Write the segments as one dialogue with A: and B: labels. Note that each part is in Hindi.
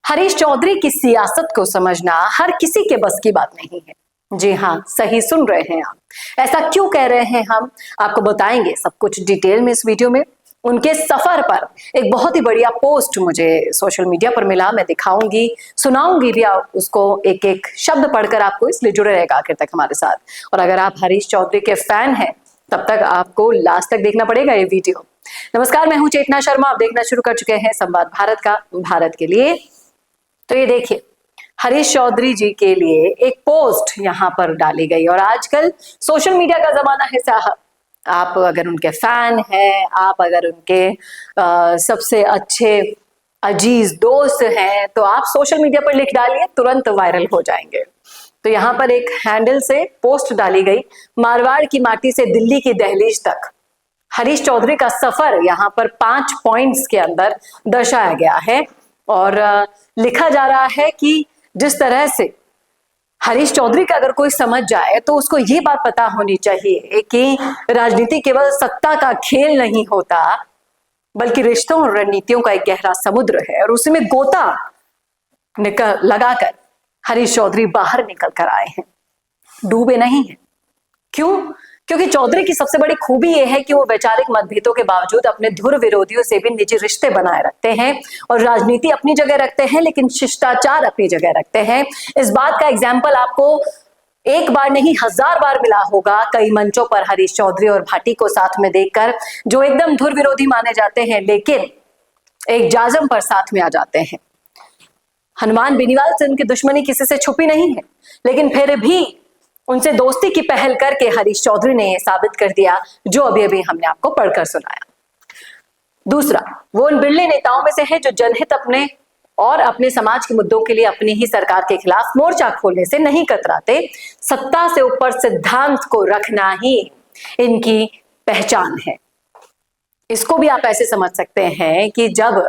A: हरीश चौधरी की सियासत को समझना हर किसी के बस की बात नहीं है। जी हाँ, सही सुन रहे हैं आप। ऐसा क्यों कह रहे हैं हम आपको बताएंगे सब कुछ डिटेल में इस वीडियो में। उनके सफर पर एक बहुत ही बढ़िया पोस्ट मुझे सोशल मीडिया पर मिला, मैं दिखाऊंगी, सुनाऊंगी भी आप उसको, एक एक शब्द पढ़कर आपको, इसलिए जुड़े रहेगा आखिर तक हमारे साथ। और अगर आप हरीश चौधरी के फैन हैं तब तक आपको लास्ट तक देखना पड़ेगा ये वीडियो। नमस्कार, मैं हूं चेतना शर्मा, आप देखना शुरू कर चुके हैं संवाद भारत का, भारत के लिए। तो ये देखिए, हरीश चौधरी जी के लिए एक पोस्ट यहाँ पर डाली गई। और आजकल सोशल मीडिया का जमाना है साहब, आप अगर उनके फैन हैं, आप अगर उनके सबसे अच्छे अजीज दोस्त हैं, तो आप सोशल मीडिया पर लिख डालिए, तुरंत वायरल हो जाएंगे। तो यहाँ पर एक हैंडल से पोस्ट डाली गई, मारवाड़ की माटी से दिल्ली की दहलीज तक हरीश चौधरी का सफर यहाँ पर 5 पॉइंट्स के अंदर दर्शाया गया है। और लिखा जा रहा है कि जिस तरह से हरीश चौधरी का अगर कोई समझ जाए तो उसको ये बात पता होनी चाहिए कि राजनीति केवल सत्ता का खेल नहीं होता, बल्कि रिश्तों और रणनीतियों का एक गहरा समुद्र है। और उसमें गोता लगाकर हरीश चौधरी बाहर निकल कर आए हैं, डूबे नहीं हैं। क्यों? क्योंकि चौधरी की सबसे बड़ी खूबी यह है कि वो वैचारिक मतभेदों के बावजूद अपने धुर विरोधियों से भी निजी रिश्ते बनाए रखते हैं और राजनीति अपनी जगह रखते हैं, लेकिन शिष्टाचार अपनी जगह रखते हैं। इस बात का एग्जाम्पल आपको एक बार नहीं 1000 बार मिला होगा कई मंचों पर हरीश चौधरी और भाटी को साथ में देखकर, जो एकदम धुर विरोधी माने जाते हैं लेकिन एक जाजम पर साथ में आ जाते हैं। हनुमान बेनीवाल से उनकी दुश्मनी किसी से छुपी नहीं है, लेकिन फिर भी उनसे दोस्ती की पहल करके हरीश चौधरी ने साबित कर दिया, जो अभी अभी हमने आपको पढ़कर सुनाया। दूसरा, वो उन बिरले नेताओं में से है जो जनहित अपने और अपने समाज के मुद्दों के लिए अपनी ही सरकार के खिलाफ मोर्चा खोलने से नहीं कतराते। सत्ता से ऊपर सिद्धांत को रखना ही इनकी पहचान है। इसको भी आप ऐसे समझ सकते हैं कि जब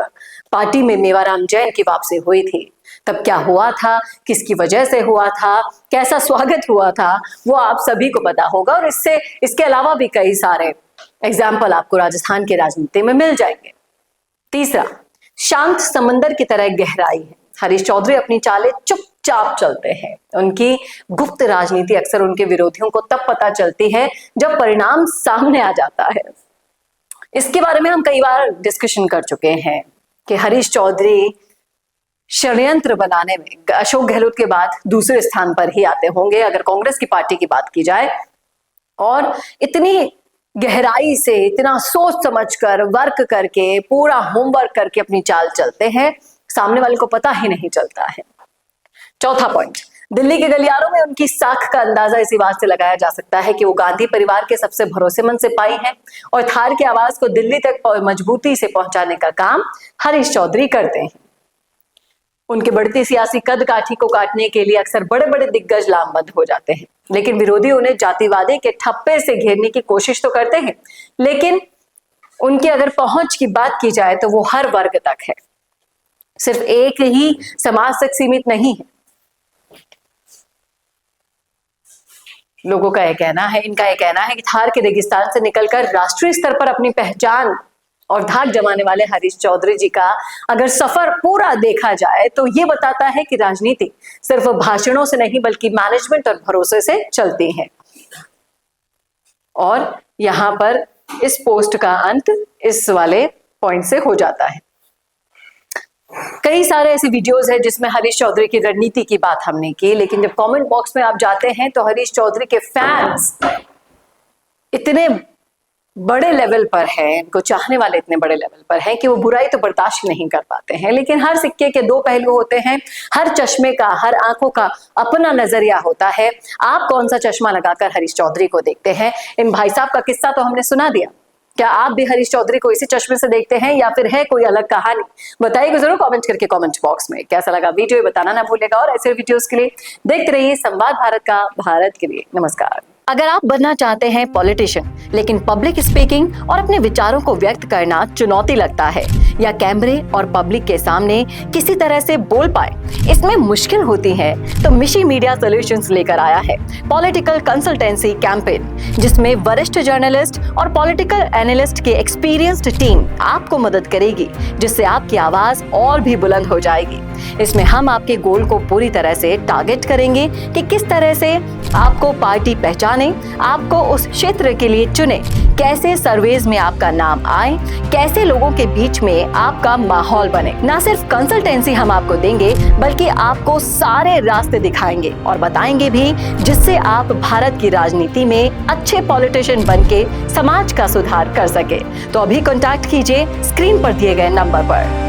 A: पार्टी में मेवाराम जैन की वापसी हुई थी तब क्या हुआ था, किसकी वजह से हुआ था, कैसा स्वागत हुआ था, वो आप सभी को पता होगा। और इसके अलावा भी कई सारे एग्जाम्पल आपको राजस्थान की राजनीति में मिल जाएंगे। तीसरा, शांत समंदर की तरह गहराई है। हरीश चौधरी अपनी चालें चुपचाप चलते हैं। उनकी गुप्त राजनीति अक्सर उनके विरोधियों को तब पता चलती है जब परिणाम सामने आ जाता है। इसके बारे में हम कई बार डिस्कशन कर चुके हैं कि हरीश चौधरी षड्यंत्र बनाने में अशोक गहलोत के बाद दूसरे स्थान पर ही आते होंगे अगर कांग्रेस की पार्टी की बात की जाए। और इतनी गहराई से, इतना सोच समझकर, वर्क करके, पूरा होमवर्क करके अपनी चाल चलते हैं, सामने वाले को पता ही नहीं चलता है। चौथा पॉइंट, दिल्ली के गलियारों में उनकी साख का अंदाजा इसी बात से लगाया जा सकता है कि वो गांधी परिवार के सबसे भरोसेमंद सिपाही हैं और थार की आवाज को दिल्ली तक मजबूती से पहुंचाने का काम हरीश चौधरी करते हैं। उनके बढ़ती सियासी कद काठी को काटने के लिए अक्सर बड़े बड़े दिग्गज लामबंद हो जाते हैं, लेकिन विरोधी उन्हें जातिवादी के ठप्पे से घेरने की कोशिश तो करते हैं, लेकिन उनकी अगर पहुंच की बात की जाए तो वो हर वर्ग तक है, सिर्फ एक ही समाज तक सीमित नहीं है। लोगों का यह कहना है, इनका यह कहना है कि थार के रेगिस्तान से निकलकर राष्ट्रीय स्तर पर अपनी पहचान और धाक जमाने वाले हरीश चौधरी जी का अगर सफर पूरा देखा जाए तो ये बताता है कि राजनीति सिर्फ भाषणों से नहीं बल्कि मैनेजमेंट और भरोसे से चलती है। और यहां पर इस पोस्ट का अंत इस वाले पॉइंट से हो जाता है। कई सारे ऐसे वीडियोस हैं जिसमें हरीश चौधरी की रणनीति की बात हमने की, लेकिन जब कमेंट बॉक्स में आप जाते हैं तो हरीश चौधरी के फैंस इतने बड़े लेवल पर है, इनको चाहने वाले इतने बड़े लेवल पर हैं कि वो बुराई तो बर्दाश्त नहीं कर पाते हैं। लेकिन हर सिक्के के 2 पहलू होते हैं, हर चश्मे का, हर आंखों का अपना नजरिया होता है। आप कौन सा चश्मा लगाकर हरीश चौधरी को देखते हैं? इन भाई साहब का किस्सा तो हमने सुना दिया, क्या आप भी हरीश चौधरी को इसी चश्मे से देखते हैं या फिर है कोई अलग कहानी? बताइएगा जरूर कमेंट करके कमेंट बॉक्स में। कैसा लगा वीडियो बताना ना भूलेगा और ऐसे वीडियोस के लिए देखते रहिए संवाद भारत का, भारत के लिए। नमस्कार। अगर आप बनना चाहते हैं पॉलिटिशियन लेकिन पब्लिक स्पीकिंग और अपने विचारों को व्यक्त करना चुनौती लगता है, या कैमरे और पब्लिक के सामने किसी तरह से बोल पाए इसमें मुश्किल होती है, तो मिशी मीडिया सॉल्यूशंस लेकर आया है पॉलिटिकल कंसल्टेंसी कैंपेन, जिसमें वरिष्ठ जर्नलिस्ट और पॉलिटिकल एनालिस्ट की एक्सपीरियंस्ड टीम आपको मदद करेगी, जिससे आपकी आवाज और भी बुलंद हो जाएगी। इसमें हम आपके गोल को पूरी तरह से टारगेट करेंगे कि किस तरह से आपको पार्टी पहचाने, आपको उस क्षेत्र के लिए चुने, कैसे सर्वेज में आपका नाम आए, कैसे लोगों के बीच में आपका माहौल बने। ना सिर्फ कंसल्टेंसी हम आपको देंगे बल्कि आपको सारे रास्ते दिखाएंगे और बताएंगे भी, जिससे आप भारत की राजनीति में अच्छे पॉलिटिशियन बनके समाज का सुधार कर सके। तो अभी कॉन्टैक्ट कीजिए स्क्रीन पर दिए गए नंबर पर।